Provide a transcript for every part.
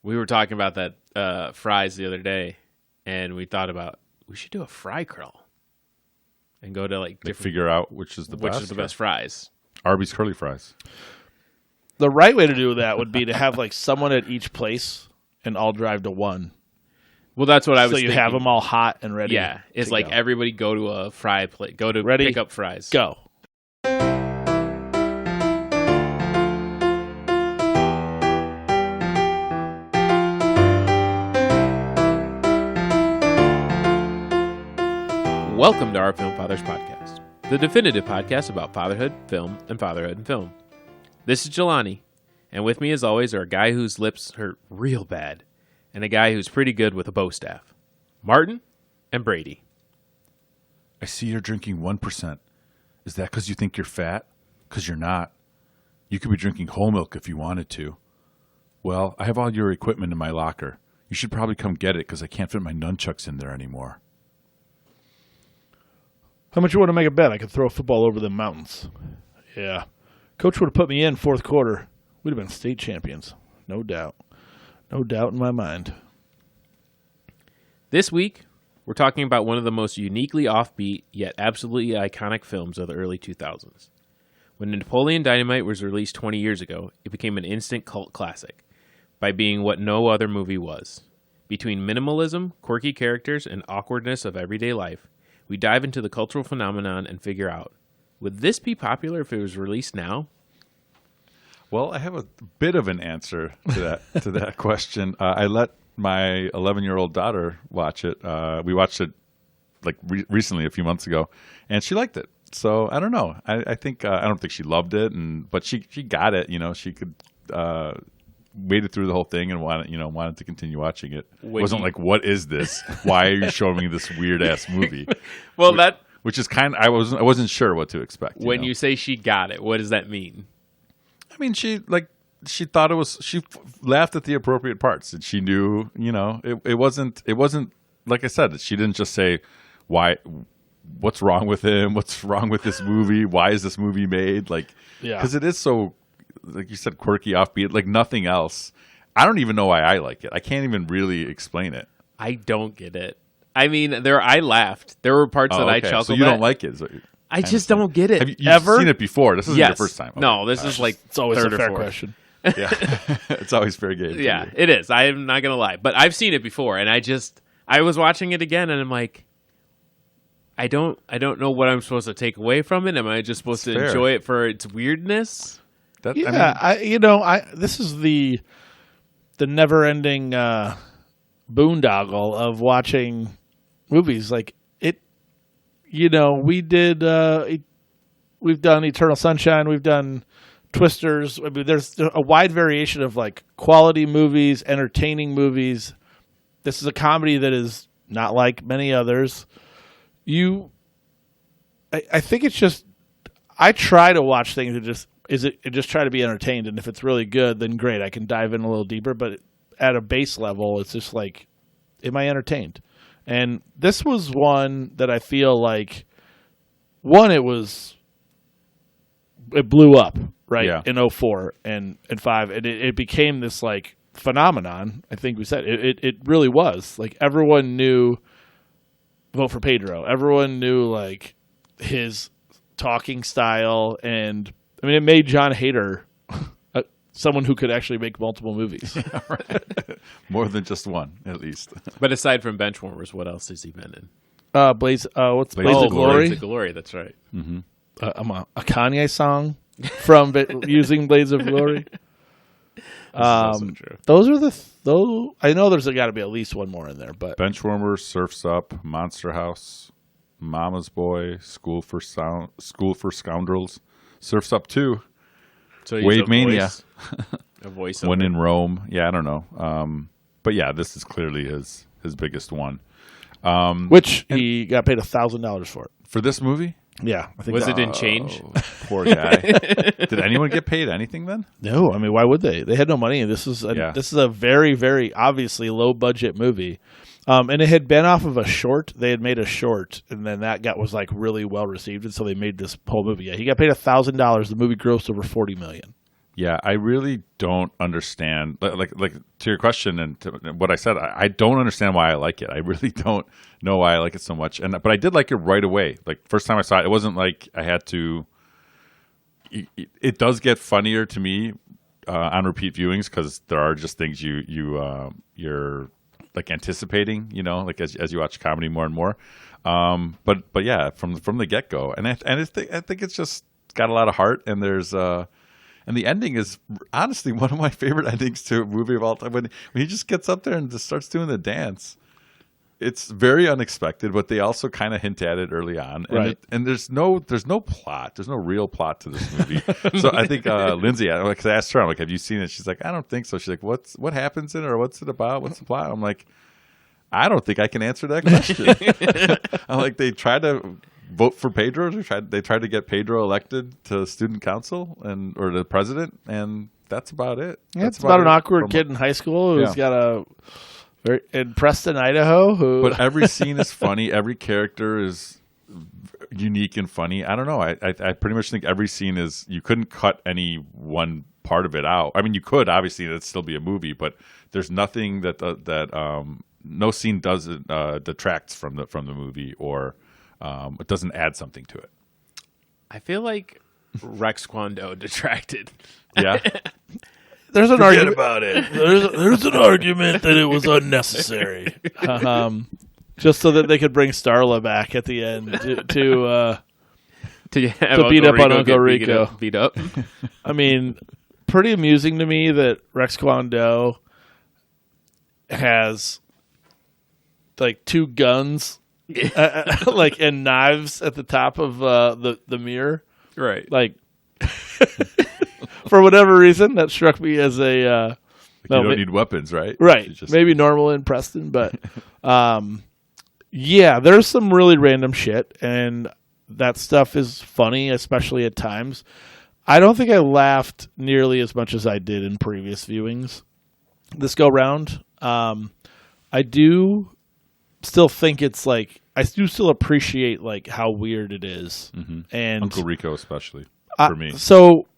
We were talking about that fries the other day, and we thought about we should do a fry crawl and go to like different, figure out which is the best fries. Arby's curly fries. The right way to do that would be to have like someone at each place and all drive to one. Well, that's what I was So you thinking. have them all hot and ready. Yeah, it's to like go. everybody go to a fry plate. Go to Ready? pick up fries. Go. Welcome to our Film Fathers Podcast, the definitive podcast about fatherhood, film, and fatherhood and film. This is Jelani, and with me as always are a guy whose lips hurt real bad and a guy who's pretty good with a bow staff, Martin and Brady. I see you're drinking 1%. Is that because you think you're fat? Because you're not. You could be drinking whole milk if you wanted to. Well, I have all your equipment in my locker. You should probably come get it because I can't fit my nunchucks in there anymore. How much you want to make a bet? I could throw a football over the mountains. Yeah. Coach would have put me in fourth quarter. We'd have been state champions. No doubt. No doubt in my mind. This week, we're talking about one of the most uniquely offbeat yet absolutely iconic films of the early 2000s. When Napoleon Dynamite was released 20 years ago, it became an instant cult classic by being what no other movie was. Between minimalism, quirky characters, and awkwardness of everyday life, we dive into the cultural phenomenon and figure out, would this be popular if it was released now? Well, I have a bit of an answer to that question. I let my 11-year-old daughter watch it. We watched it like recently, a few months ago, and she liked it. So I don't know. I think I don't think she loved it, but she got it. You know, she could waded through the whole thing and wanted to continue watching it. It wasn't like, what is this? Why are you showing me this weird ass movie? Well, which is kind of I wasn't sure what to expect. When you say she got it, what does that mean? I mean, she thought it was. She laughed at the appropriate parts, and she knew. It wasn't like I said. She didn't just say, "Why? What's wrong with him? What's wrong with this movie? Why is this movie made?" Like, because it is so, like you said, quirky, offbeat, like nothing else. I don't even know why I like it. I can't even really explain it. I don't get it. I mean, I laughed. There were parts that I chuckled. So you don't like it? I just don't get it. You've seen it before. This isn't your first time. Okay. No, this is like it's always third a fair or fourth question. Yeah, it's always fair game. Yeah, it is. I'm not gonna lie, but I've seen it before, and I was watching it again, and I'm like, I don't know what I'm supposed to take away from it. Am I just supposed to enjoy it for its weirdness? This is the never-ending boondoggle of watching movies. Like it, we've done Eternal Sunshine, we've done Twisters. I mean, there's a wide variation of like quality movies, entertaining movies. This is a comedy that is not like many others. I think it's just, I try to watch things that just try to be entertained, and if it's really good, then great, I can dive in a little deeper. But at a base level, it's just like, am I entertained? And this was one that I feel like, it blew up in 2004 and 2005, and it became this like phenomenon. I think we said it really was like everyone knew Vote for Pedro. Everyone knew like his talking style, and I mean, it made John Hader someone who could actually make multiple movies. Yeah, right. More than just one, at least. But aside from Benchwarmers, what else has he been in? Blaze of Glory? Blaze of Glory, that's right. Mm-hmm. A Kanye song from using Blades of Glory. Also true. Those are those. I know there's got to be at least one more in there, but Benchwarmers, Surf's Up, Monster House, Mama's Boy, School for Scoundrels, Surf's Up 2, so Wave Mania, a voice. When in Rome. Yeah, I don't know. But yeah, this is clearly his biggest one. Which he got paid $1,000 for it. For this movie? Yeah, I think was it in change? Poor guy. Did anyone get paid anything then? No, I mean, why would they? They had no money, and this is a very, very obviously low budget movie, and it had been off of a short. They had made a short, and then that was like really well received, and so they made this whole movie. Yeah, he got paid $1,000. The movie grossed over $40 million. Yeah, I really don't understand. Like to your question and to what I said, I don't understand why I like it. I really don't know why I like it so much. But I did like it right away. Like first time I saw it, it wasn't like I had to. It does get funnier to me on repeat viewings because there are just things you're like anticipating, like as you watch comedy more and more. But yeah, from the get go, and I think it's just got a lot of heart, and there's and the ending is honestly one of my favorite endings to a movie of all time. When he just gets up there and just starts doing the dance, it's very unexpected, but they also kind of hint at it early on. And right. And there's no plot. There's no real plot to this movie. So I think Lindsay, because I asked her, I'm like, have you seen it? She's like, I don't think so. She's like, what happens in it, or what's it about? What's the plot? I'm like, I don't think I can answer that question. I'm like, they tried to vote for Pedro. They tried to get Pedro elected to student council or the president, and that's about it. Yeah, it's about an awkward kid in high school who's got in Preston, Idaho. But every scene is funny. Every character is unique and funny. I don't know. I pretty much think every scene is. You couldn't cut any one part of it out. I mean, you could obviously. It'd still be a movie, but there's nothing that no scene detracts from the movie or it doesn't add something to it. I feel like Rex Kwon Do detracted. Yeah. There's an Forget argument about it. There's an argument that it was unnecessary, just so that they could bring Starla back at the end to beat up on Uncle Rico. Beat up. I mean, pretty amusing to me that Rex Kwon Do has like two guns, like and knives at the top of the mirror, right? Like. For whatever reason, that struck me as a you don't need weapons, right? Right. Maybe normal in Preston, but yeah, there's some really random shit, and that stuff is funny, especially at times. I don't think I laughed nearly as much as I did in previous viewings this go round. I do still think it's like I do still appreciate like how weird it is, and Uncle Rico especially for me. So.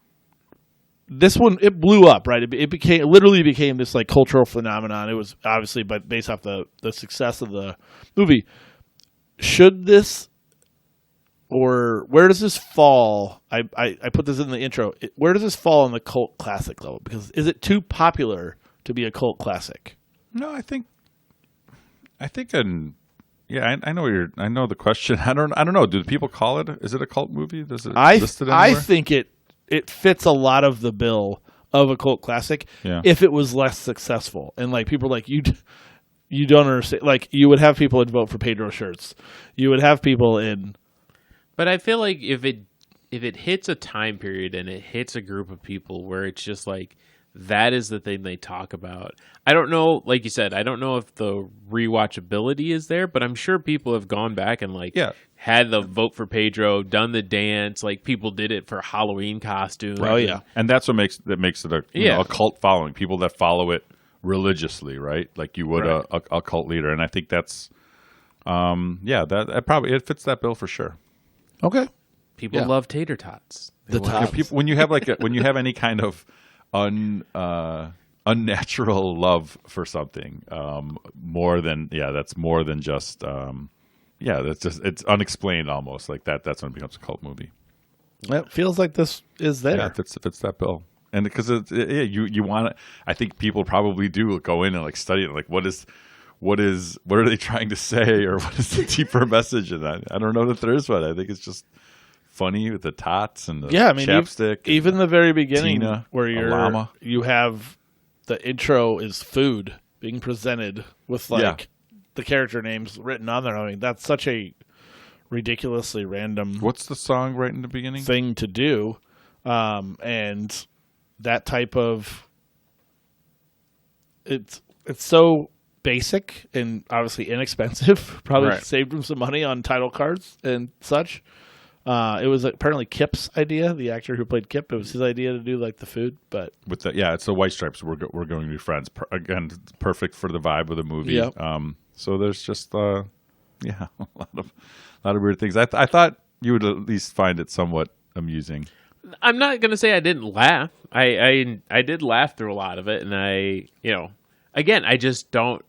This one, it blew up, right? It literally became this like cultural phenomenon. It was obviously based off the success of the movie. Should this, or where does this fall? I put this in the intro. Where does this fall on the cult classic level? Because is it too popular to be a cult classic? No, I think, yeah, I know I know the question. I don't know. Do people call it? Is it a cult movie? Does it listed anywhere? I think it fits a lot of the bill of a cult classic if it was less successful. And like people are like, you don't understand. Like you would have people that vote for Pedro shirts. You would have people in. But I feel like if it hits a time period and it hits a group of people where it's just like that is the thing they talk about. I don't know, like you said, I don't know if the rewatchability is there, but I'm sure people have gone back and like had the vote for Pedro, done the dance, like people did it for Halloween costumes. Oh yeah, and that's what makes it a cult following. People that follow it religiously, right? Like you would a cult leader, and I think that's that probably it fits that bill for sure. Okay, people love tater tots. People, when you have any kind of unnatural love for something, that's more than just that's just it's unexplained almost like that. That's when it becomes a cult movie. It feels like this is there. Yeah, it fits that bill, and because you want it. I think people probably do go in and like study it, like what are they trying to say, or what is the deeper message in that? I don't know that there is one. I think it's just funny with the tots and the chapstick. Even the very beginning Tina, where you have the intro is food being presented with like the character names written on there. I mean, that's such a ridiculously random. What's the song right in the beginning? Thing to do, and that type of it's so basic and obviously inexpensive. Probably saved him some money on title cards and such. It was apparently Kip's idea, the actor who played Kip. It was his idea to do like the food, but with it's the White Stripes. We're going to be friends. Again, perfect for the vibe of the movie. Yep. So there's just a lot of weird things. I thought you would at least find it somewhat amusing. I'm not gonna say I didn't laugh. I did laugh through a lot of it, and again, I just don't.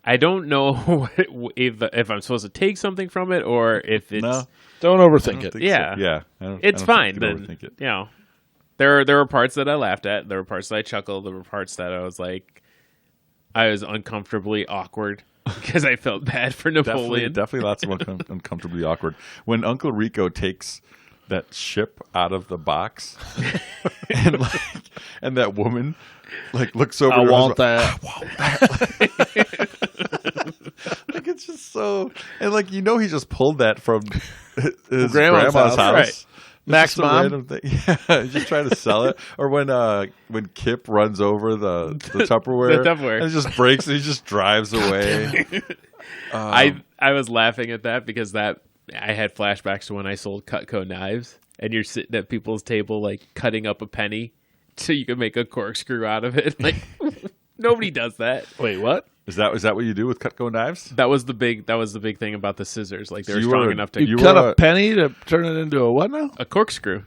I don't know if I'm supposed to take something from it or if it's. No. Don't overthink it. Yeah, So. Yeah, it's fine. Then Then there were parts that I laughed at. There were parts that I chuckled. There were parts that I was like, I was uncomfortably awkward because I felt bad for Napoleon. Definitely lots of uncomfortably awkward. When Uncle Rico takes that ship out of the box, and that woman looks over. I to want her, that. I want that. It's just so, and he just pulled that from his grandma's house. Right. Max mom. Yeah, just trying to sell it. Or when Kip runs over the Tupperware, Tupperware, and it just breaks, and he just drives away. I was laughing at that because I had flashbacks to when I sold Cutco knives, and you're sitting at people's table cutting up a penny so you can make a corkscrew out of it. Nobody does that. Wait, what? Is that what you do with Cutco knives? That was the big thing about the scissors. They were strong enough to you cut a penny to turn it into a what now? A corkscrew.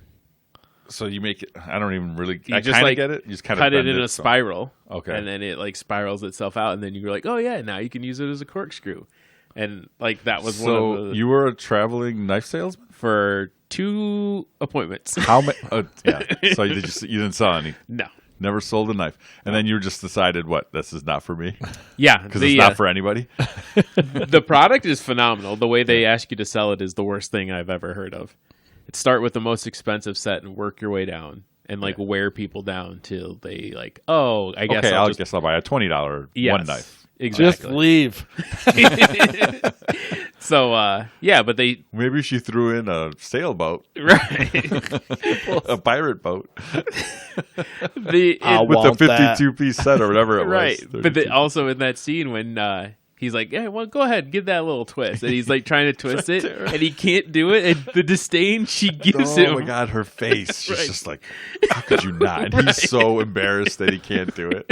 So you make it. I don't even really. You I just kind of get it. You just kind of cut it in a spiral. Okay. And then it spirals itself out, and then you're like, oh yeah, now you can use it as a corkscrew, and that was one of the. So you were a traveling knife salesman for 2 appointments. How many? Yeah. So you didn't sell any. No. Never sold a knife, and then you just decided, this is not for me. Yeah, because it's not for anybody. The product is phenomenal. The way they ask you to sell it is the worst thing I've ever heard of. Start with the most expensive set and work your way down, and wear people down till they I guess. Okay, I guess I'll buy a $20 one knife. Exactly. Just leave. So but maybe she threw in a sailboat, right? A pirate boat. With the 52-piece set or whatever it was. Right, but also in that scene when he's like, "Yeah, well, go ahead, give that a little twist," and he's trying to twist it, and he can't do it, and the disdain she gives him. Oh my God, her face! She's Right. just like, "How could you not?" And he's so embarrassed that he can't do it.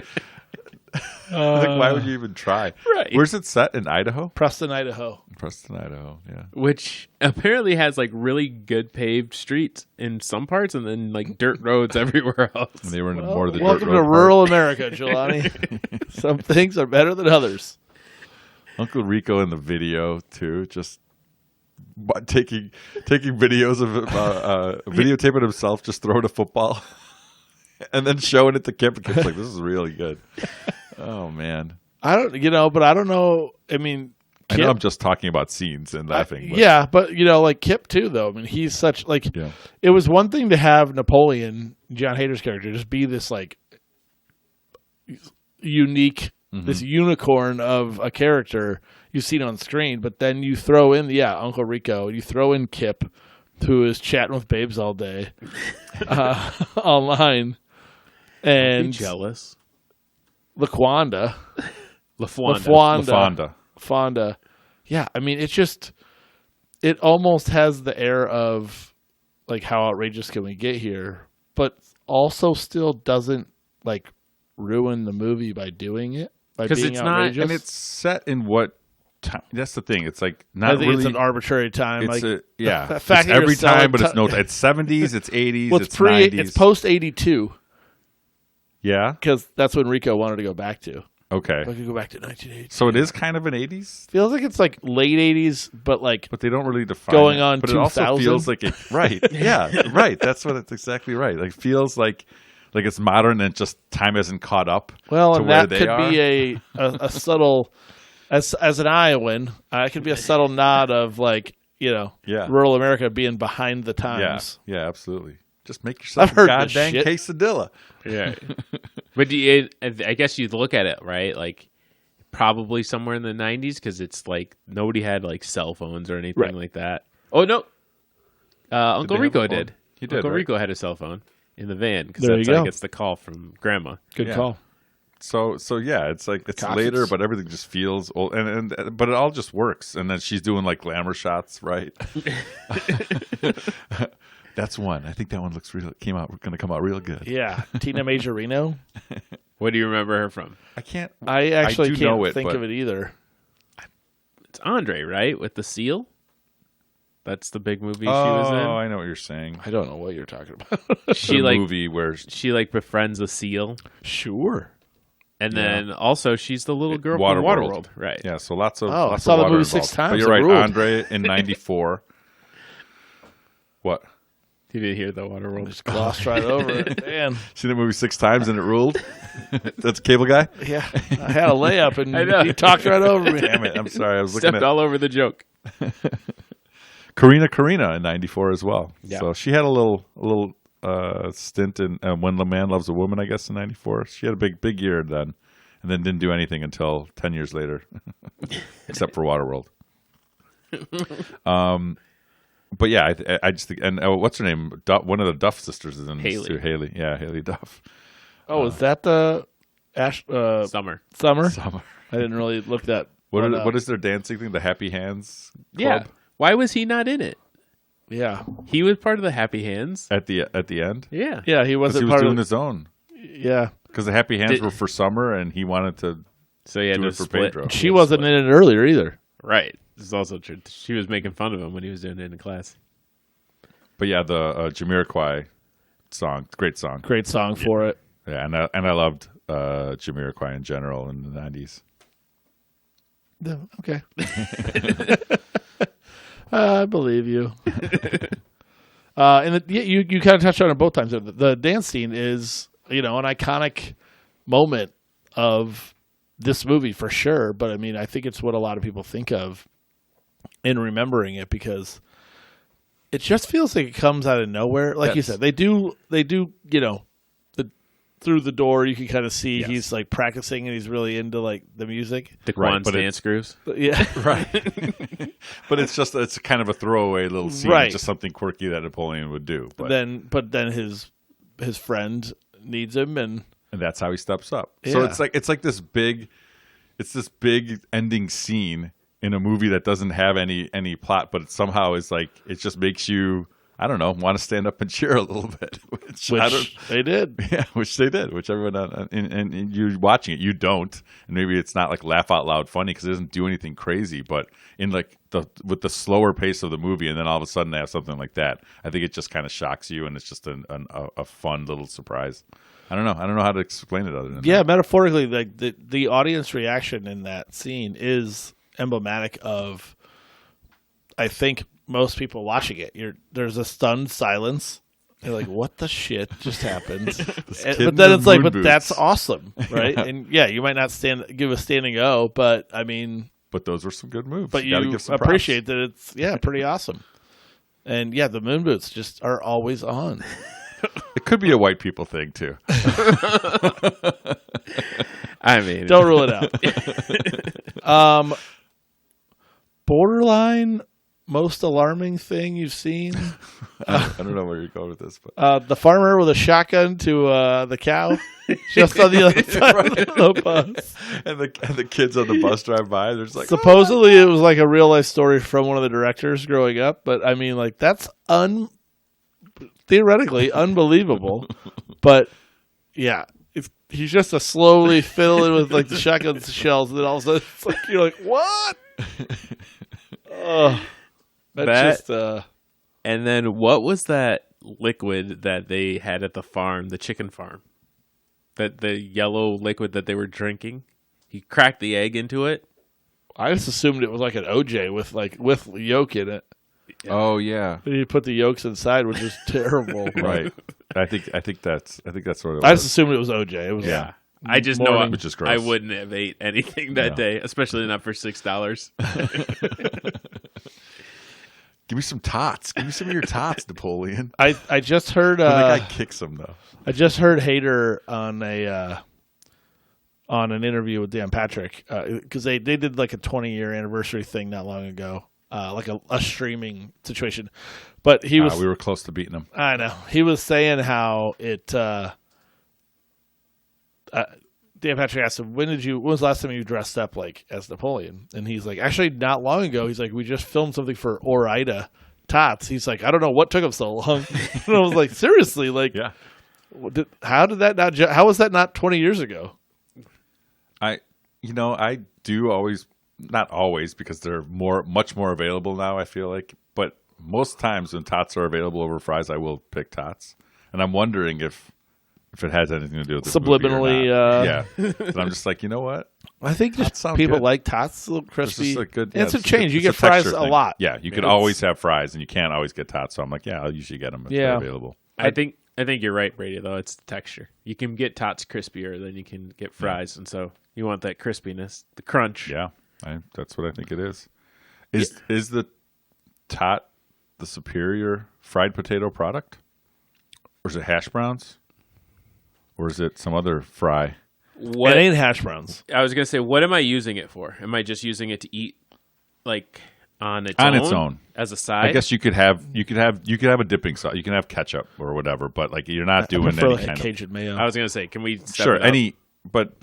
Why would you even try? Right. Where's it set? In Idaho? Preston, Idaho. Preston, Idaho. Yeah. Which apparently has really good paved streets in some parts, and then dirt roads everywhere else. And they were in more of the Welcome dirt to road rural America, Jelani. Some things are better than others. Uncle Rico in the video too, just taking videos of videotaping himself just throwing a football, and then showing it to Kip. And Kip's like, "This is really good." Oh man, I don't know. I mean, Kip, I know I'm just talking about scenes and laughing. But. Yeah, but Kip too, though. I mean, he's such It was one thing to have Napoleon, John Hader's character, just be this unique, this unicorn of a character you've seen on screen. But then you throw in, Uncle Rico, you throw in Kip, who is chatting with babes all day online, and jealous. LaFonda. Yeah, I mean, it almost has the air of how outrageous can we get here, but also still doesn't ruin the movie by doing it, because it's outrageous. not, and it's set in what time. That's the thing. It's not I think really. It's an arbitrary time. It's the it's fact that every you're selling time, but it's no. It's 70s. It's 80s. Well, it's 90s. It's post 82. Yeah, because that's when Rico wanted to go back to. Okay, I could go back to 1980. So it is kind of an 80s. Feels like it's late 80s, but but they don't really define going it. on. But 2000? it also feels like it. Right? Yeah, right. That's what it's exactly right. Feels like it's modern and just time hasn't caught up. Well, to and where that they could are. be a subtle, as an Iowan, it could be a subtle nod of rural America being behind the times. Yeah, absolutely. Just make yourself I've heard a this goddamn shit. quesadilla. Yeah, but I guess you'd look at it right, probably somewhere in the 90s, because it's nobody had cell phones or anything like that. Oh no, Uncle Rico did. He did. Uncle right? Rico had a cell phone in the van because There that's you how go. he gets the call from Grandma. Good Yeah. call. So yeah, it's it's Cockets. later, but everything just feels old, but it all just works. And then she's doing glamour shots, right? That's one. I think that one looks going to come out real good. Yeah, Tina Majorino. What do you remember her from? I can't. I actually do can't know it, think but- of it either. It's Andre, right, with the seal. That's the big movie she was in. Oh, I know what you're saying. I don't know what you're talking about. She The like movie where she like befriends a seal, Sure. and then also she's the little girl Waterworld. from Waterworld, right? yeah, so lots of Oh, I lots saw of the water movie involved. 6 times. But you're It right, ruled. Andre in '94. What? You didn't hear the Waterworld. Just glossed right over it. Man. See the movie 6 times and it ruled? That's a cable guy? Yeah. I had a layup and I know. he talked right over me. Damn it. I'm sorry. I was looking Stepped at all over the joke. Karina in '94 as well. Yeah. So she had a little stint in When a Man Loves a Woman, I guess, in '94. She had a big year then, and then didn't do anything until 10 years later, except for Waterworld. But yeah, I just think, and what's her name? One of the Duff sisters is in this Haley. too. Haley, yeah, Haley Duff. Oh, is that the Summer. Summer? Summer. I didn't really look that. What is their dancing thing? The Happy Hands Club? Yeah. Why was he not in it? Yeah. He was part of the Happy Hands. At the end, Yeah. Yeah, he because wasn't he was part doing of his own. Yeah. Because the Happy Hands Did- were for Summer, and he wanted to So he had do to it for split. Pedro. She wasn't in it earlier either. Right. This is also true. She was making fun of him when he was doing it in class. But yeah, the Jamiroquai song, it's a great song. Great song for it. Yeah, and I loved Jamiroquai in general in the '90s. Yeah, okay. I believe you. And you kind of touched on it both times. The dance scene is, an iconic moment of this movie for sure. But I mean, I think it's what a lot of people think of in remembering it because it just feels like it comes out of nowhere. Like you said, they do, through the door you can kind of see he's like practicing and he's really into like the music. Daquan's but dance grooves. Yeah. Right. But it's kind of a throwaway little scene. Right. It's just something quirky that Napoleon would do. But Then his friend needs him and that's how he steps up. So Yeah. it's like this big ending scene in a movie that doesn't have any plot, but it somehow is like it just makes you, I don't know, want to stand up and cheer a little bit. Which they did. Yeah, which they did. Which everyone and you're watching it, you don't, and maybe it's not like laugh out loud funny because it doesn't do anything crazy. But in like with the slower pace of the movie, and then all of a sudden they have something like that, I think it just kind of shocks you, and it's just a fun little surprise. I don't know how to explain it other than that. Metaphorically, like the audience reaction in that scene is emblematic of, I think, most people watching it. There's a stunned silence. You're like, what the shit just happened? But then it's like, but that's awesome, right? Yeah. And you might not give a standing O, but I mean, But those were some good moves. but gotta you give some appreciate that it's pretty awesome. And the moon boots just are always on. props. It could be a white people thing too. I mean, Don't rule it out. Borderline most alarming thing you've seen? I don't know where you're going with this, but The farmer with a shotgun to the cow just on the other side of the bus. and the kids on the bus drive by. There's like Supposedly it was like a real life story from one of the directors growing up, but I mean, like, that's theoretically unbelievable. But yeah, he's just a slowly fiddling with like the shotgun shells, and then all of a sudden it's like you're like, what? That's just And then what was that liquid that they had at the farm, the chicken farm? That the yellow liquid that they were drinking? He cracked the egg into it. I just assumed it was like an OJ with yolk in it. oh yeah, He put the yolks inside, which is terrible. right. I think that's what it was. I just assumed it was OJ. It was Yeah. I just know morning. Which is gross. I wouldn't have ate anything that day, especially not for $6. Give me some tots. Give me some of your tots, Napoleon. I just heard That guy kicks him though. I just heard Hader on an interview with Dan Patrick because they did like a 20-year anniversary thing not long ago, like a streaming situation. But he was We were close to beating him. I know he was saying how it. Dan Patrick asked him, when was the last time you dressed up like as Napoleon? And he's like, actually not long ago. He's like, we just filmed something for Ore-Ida Tots. He's like, I don't know what took him so long. And I was like, seriously, like, Yeah. how was that not 20 years ago? I do always, not always, because they're much more available now. I feel like, but most times when tots are available over fries, I will pick tots, and I'm wondering if it has anything to do with this Subliminally, movie or not. Yeah, and I'm just like, you know what? I think just sound people good. like tots, a little It's crispy. just a good. And it's a it's change. You it's get fries texture a thing. lot. Yeah, you can It's- always have fries, and you can't always get tots. So I'm like, yeah, I'll usually get them if they're available. I think you're right, Brady. Though it's the texture. You can get tots crispier than you can get fries, and so you want that crispiness, the crunch. Yeah, that's what I think it is. Is the tot the superior fried potato product, or is it hash browns, or is it some other fry? What It ain't hash browns. I was gonna say, what am I using it for? Am I just using it to eat, like on its own as a side? I guess you could have a dipping sauce. You can have ketchup or whatever, but like you're not I doing prefer any like kind of Cajun mayo. I was gonna say, can we step sure it up? any, but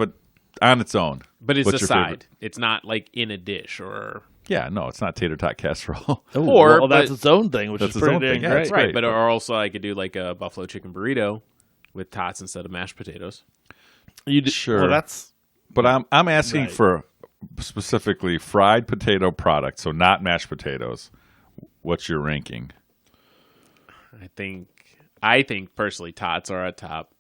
on its own. But it's What's a your side. favorite? It's not like in a dish or Yeah, no, it's not tater tot casserole. Ooh, or- well, that's but- its own thing, which That's is its pretty own dang thing, yeah, great. it's right. great. But or also I could do like a buffalo chicken burrito with tots instead of mashed potatoes. Sure. Well, that's But I'm asking Right. for specifically fried potato products, so not mashed potatoes. What's your ranking? I think personally tots are at top.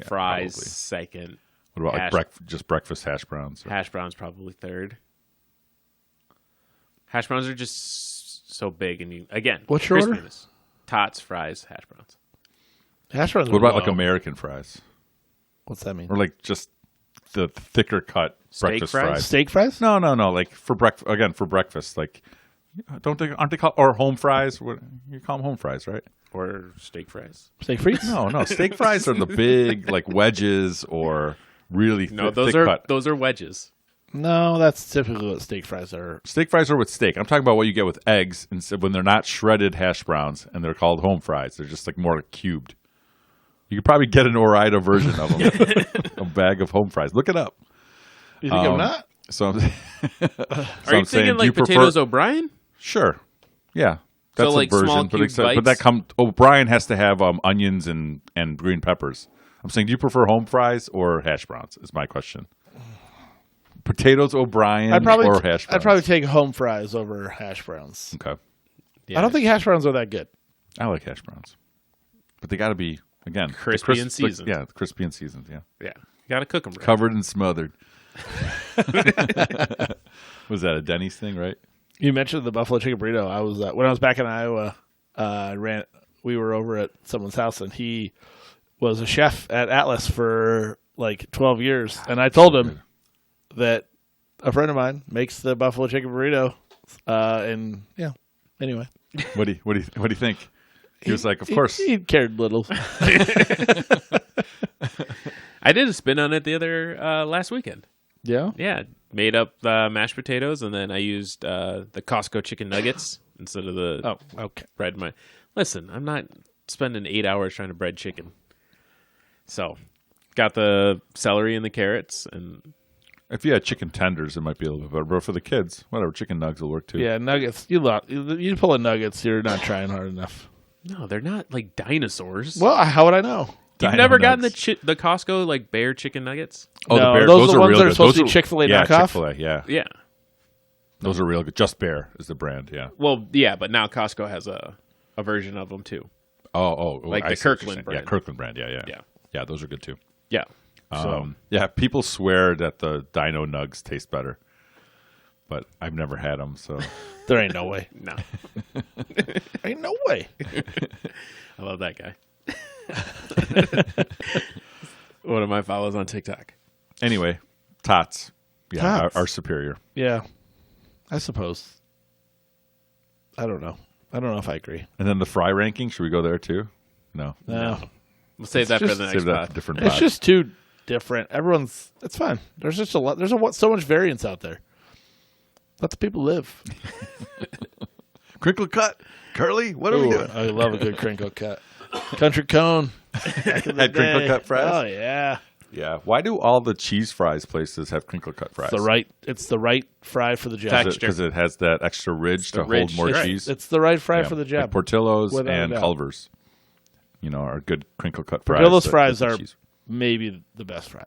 Fries probably. second. What about Hash- like just breakfast hash browns? Hash browns probably third. Hash browns are just so big and again. What's your order? crispiness. Tots, fries, hash browns. hash browns. What are about like low. American fries, What's that mean? or like just the thicker cut Steak breakfast fries? fries? Steak fries? No. Like for breakfast again for breakfast. Like aren't they called or home fries? What you call them home fries, right? Or steak fries. Steak frites? No. Steak fries are the big like wedges or really No, thick cut. those are wedges. No, that's typically what steak fries are. Steak fries are with steak. I'm talking about what you get with eggs instead when they're not shredded hash browns and they're called home fries. They're just like more cubed. You could probably get an Ore-Ida version of them. A bag of home fries. Look it up. You think I'm not? So I'm, Are you thinking like potatoes O'Brien? Sure. Yeah. That's like a version, small but cube but that bites? O'Brien has to have onions and green peppers. I'm saying, do you prefer home fries or hash browns? Is my question. Potatoes O'Brien or hash browns? I'd probably take home fries over hash browns. Okay. Yeah. I don't think hash browns are that good. I like hash browns, but they got to be again the Crispy and seasoned. Yeah, crispy and seasoned. Yeah, Yeah, you gotta cook them. Right. covered and smothered. Was that a Denny's thing, right? You mentioned the buffalo chicken burrito. I was when I was back in Iowa. We were over at someone's house, and he was a chef at Atlas for like 12 years. And I told him that a friend of mine makes the buffalo chicken burrito. And yeah, anyway, What do you think? He was like, of course. he cared little. I did a spin on it the other last weekend. Yeah, Yeah, made up mashed potatoes, and then I used the Costco chicken nuggets instead of the oh, okay. bread. Listen, I'm not spending 8 hours trying to bread chicken. So, got the celery and the carrots, and If you had chicken tenders, it might be a little bit better. But for the kids, whatever, chicken nugs will work too. Yeah, nuggets. You pull in nuggets. You're not trying hard enough. no, they're not like dinosaurs. Well, how would I know? You've Dino never gotten nugs. the Costco like bear chicken nuggets? Oh, No, the bear. those are the ones real that are good. supposed to Those be Chick-fil-A yeah, knockoff? Chick-fil-A, yeah. Yeah. Those are real good. Just Bear is the brand, yeah. Well, yeah, but now Costco has a version of them too. Like the Kirkland brand. Yeah, Kirkland brand, yeah. Yeah. Yeah, those are good too. Yeah. So Yeah, people swear that the Dino Nugs taste better, but I've never had them, so There ain't no way. no, Ain't no way. I love that guy. One of my follows on TikTok. anyway, tots, yeah, Tots. Are superior. Yeah, I suppose. I don't know. I don't know if I agree. And then the fry ranking, should we go there too? No, No, We'll save that for just the next save that pod. for different. it's pods. just too different. Everyone's. It's fine. There's just a lot. There's so much variance out there. Let the people live. crinkle cut, curly. What are we Ooh, doing? I love a good crinkle cut. Country cone. Had crinkle cut fries. Oh yeah. Yeah. Why do all the cheese fries places have crinkle cut fries? It's the right fry for the job. Texture. Because it has that extra ridge to ridge, hold more right. cheese. It's the right fry Yeah, for the like job. Portillo's Without a and doubt. Culver's, are good crinkle cut fries. Portillo's that- fries that are cheese. maybe the best fry.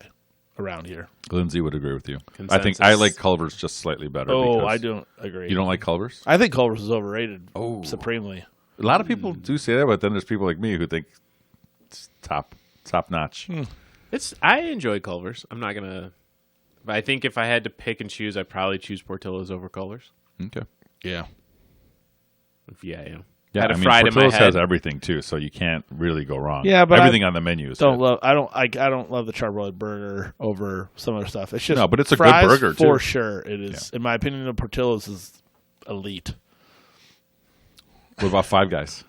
around here. Lindsay would agree with you. Consensus. I think I like Culver's just slightly better. Oh, because I don't agree. You don't like Culver's? I think Culver's is overrated supremely. A lot of people do say that, but then there's people like me who think it's top notch. I enjoy Culver's. I'm not gonna. But I think if I had to pick and choose, I'd probably choose Portillo's over Culver's. Okay. Yeah. Yeah. Yeah, Had a I mean, fried in my Portillo's head. has everything too, so you can't really go wrong. Yeah, but everything on the menu is Don't good. love. I don't love the charbroiled burger over some other stuff. It's just No, but it's a good fries, burger, for too. sure. It is, in my opinion. The Portillo's is elite. What about Five Guys?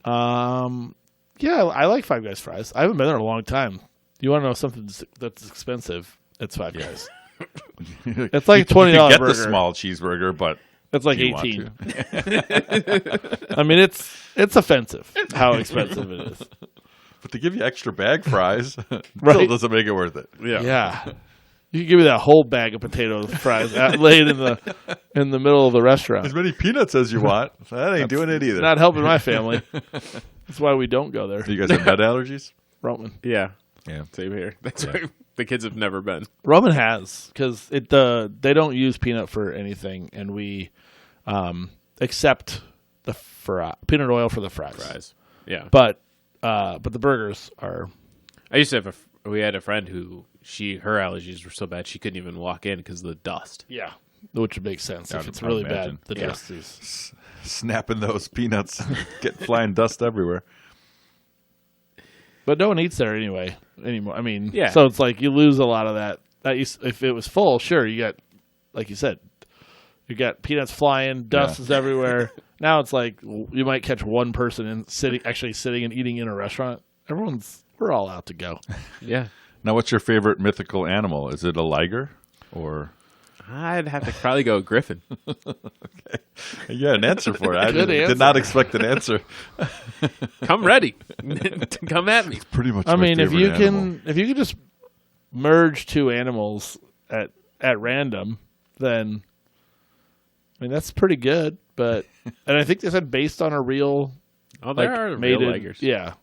Yeah, I like Five Guys fries. I haven't been there in a long time. You want to know something that's expensive? It's Five Guys. It's like You $20 can get burger. the small cheeseburger, but It's like do you want 18. to? I mean, it's offensive how expensive it is. But to give you extra bag fries, still Right. doesn't make it worth it. Yeah. You can give me that whole bag of potato fries laid in the middle of the restaurant. As many peanuts as you want. That ain't doing it either. Not helping my family. That's why we don't go there. Do you guys have nut allergies? Roman. Yeah. Yeah. Same here. That's why the kids have never been. Roman has, because they don't use peanut for anything, and we accept the peanut oil for the fries. Yeah. But the burgers are. I used to have we had a friend who her allergies were so bad she couldn't even walk in because of the dust. Yeah. Which makes sense. Yeah, If it's I really imagine. bad, the Yeah. dust is. Snapping those peanuts, get flying dust everywhere. But no one eats there anymore. I mean, Yeah. So it's like you lose a lot of that. If it was full, sure, you got, like you said, you got peanuts flying, dust is everywhere. Now it's like you might catch one person sitting and eating in a restaurant. We're all out to go. Yeah. Now, what's your favorite mythical animal? Is it a liger or? I'd have to probably go Griffin. Yeah, an answer for it. I Good answer. did not expect an answer. Come ready. Come at me. Pretty much. I my mean, if favorite you animal. can just merge two animals at random, then I mean that's pretty good. But and I think they said based on a real Oh, there are real Ligers. Yeah.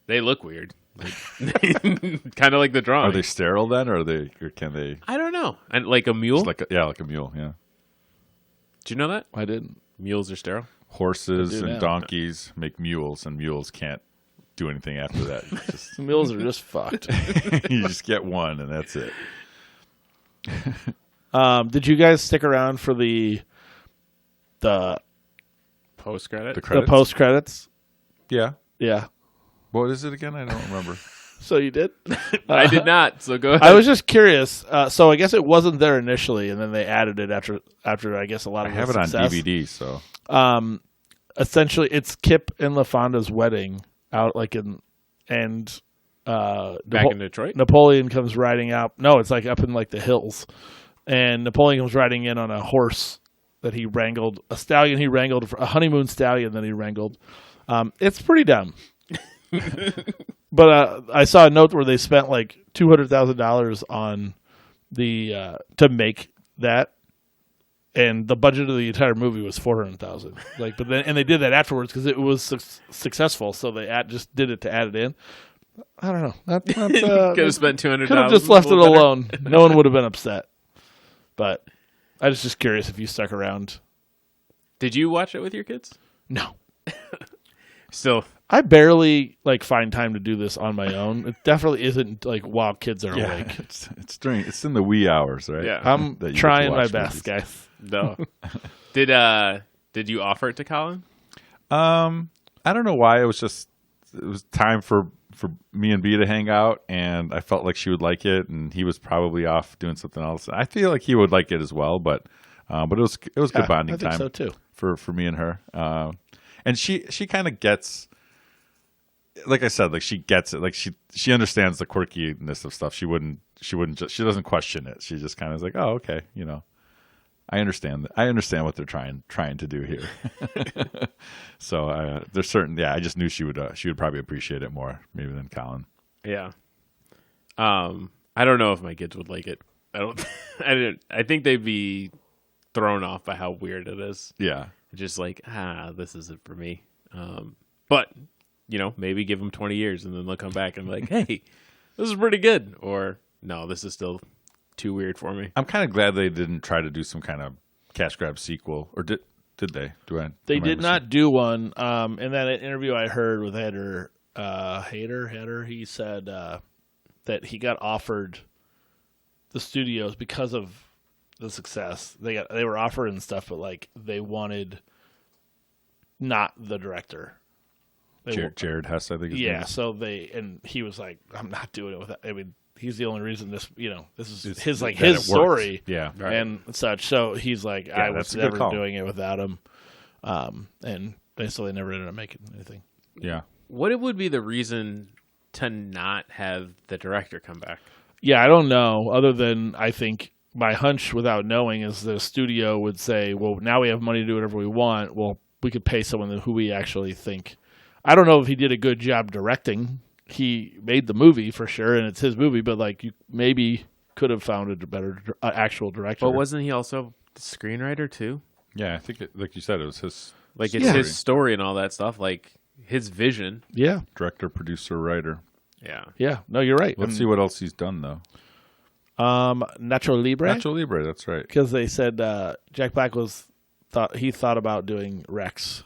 They look weird. Kind of like the drawing. Are they sterile then, or can they? I don't know. And like a mule? Like a mule. Yeah. Do you know that? I didn't. Mules are sterile? Horses I do and now. donkeys make mules, and mules can't do anything after that. Just, Meals are just fucked. you just get one, and that's it. Did you guys stick around for the Post credit? The credits. post credits? Yeah. Yeah. What is it again? I don't remember. So you did? I did not. So go ahead. I was just curious. So I guess it wasn't there initially, and then they added it after I guess a lot I of have the it on success. DVD, so Essentially, it's Kip and LaFonda's wedding out and Back in Detroit? Napoleon comes riding out. No, it's like up in like the hills, and Napoleon comes riding in on a horse that he wrangled, a stallion he wrangled, a honeymoon stallion that he wrangled. It's pretty dumb. But I saw a note where they spent like $200,000 on to make that, and the budget of the entire movie was $400,000. But then they did that afterwards because it was successful, so they just did it to add it in. I don't know. That's Could have spent $200. could have just left it alone. No one would have been upset. But I was just curious if you stuck around. Did you watch it with your kids? No. Still, I barely find time to do this on my own. It definitely isn't while kids are yeah, awake. it's in the wee hours, right? Yeah. I'm That you get to trying my watch best, movies. guys. no. Did you offer it to Colin? I don't know why. It was time for me and B to hang out, and I felt like she would like it, and he was probably off doing something else. I feel like he would like it as well, but it was good bonding I think time so too. for me and her. And she kind of gets, like I said, she gets it. Like she understands the quirkiness of stuff. She doesn't question it. She just kind of is like, oh, okay, I understand what they're trying to do here. So there's certain, I just knew she would probably appreciate it more maybe than Colin. Yeah. I don't know if my kids would like it. I think they'd be thrown off by how weird it is. Yeah. Just this isn't for me. But maybe give them 20 years and then they'll come back and be like, hey, this is pretty good. Or no, this is still too weird for me. I'm kind of glad they didn't try to do some kind of cash grab sequel, or did they? They did not do one. In that interview I heard with Hader, he said that he got offered the studios because of the success. They were offering stuff, but like they wanted not the director. Jared Hess, I think. Yeah, so he was like, I'm not doing it without. I mean, he's the only reason this is his story, yeah, right. and such. So he's like, I was never doing it without him, and they never ended up making anything. Yeah. What would be the reason to not have the director come back? Yeah, I don't know. Other than I think my hunch, without knowing, is the studio would say, well, now we have money to do whatever we want. Well, we could pay someone who we actually think. I don't know if he did a good job directing. He made the movie for sure, and it's his movie. But like, you maybe could have found a better actual director. But wasn't he also the screenwriter too? Yeah, I think, like you said, it was his. Like it's his story and all that stuff. Like his vision. Yeah, director, producer, writer. Yeah. Yeah. No, you're right. Let's see what else he's done though. Nacho Libre. Nacho Libre, that's right. Because they said Jack Black thought about doing Rex.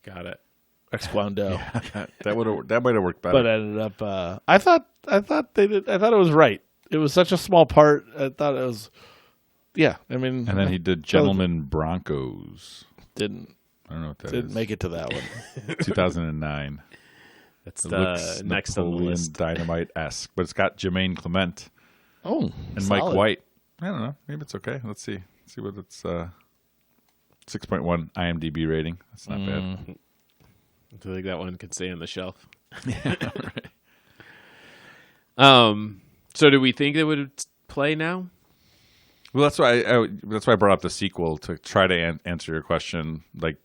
Got it. Rex Kwando. Yeah, that might have worked better. But ended up. I thought they did. I thought it was right. It was such a small part. I thought it was. Yeah, I mean. And then he did Gentlemen Broncos. I don't know what that is. Didn't make it to that one. 2009. That's the next on the list. Dynamite-esque, but it's got Jermaine Clement. Oh, and solid. Mike White. I don't know. Maybe it's okay. Let's see. Let's see what it's 6.1 IMDb rating. That's not bad. I feel like that one could stay on the shelf. Yeah, right. So do we think it would play now? Well, that's why I brought up the sequel to try to answer your question. Like,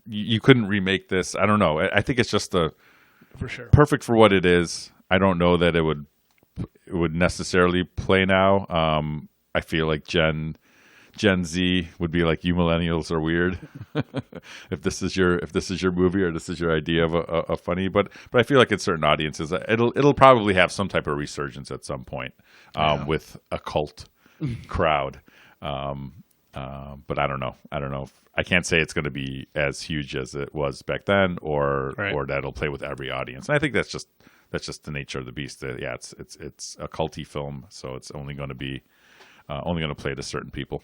you couldn't remake this. I don't know. I think it's just for sure perfect for what it is. I don't know that it would necessarily play now. I feel like Gen Z would be like, you millennials are weird if this is your movie or this is your idea of a funny. But I feel like in certain audiences, it'll probably have some type of resurgence at some point with a cult crowd. But I don't know. I can't say it's going to be as huge as it was back then, or that it'll play with every audience. And I think that's just the nature of the beast. Yeah, it's a culty film, so it's only going to be play to certain people.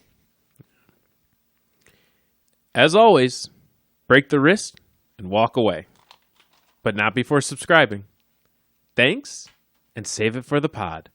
As always, break the wrist and walk away, but not before subscribing. Thanks, and save it for the pod.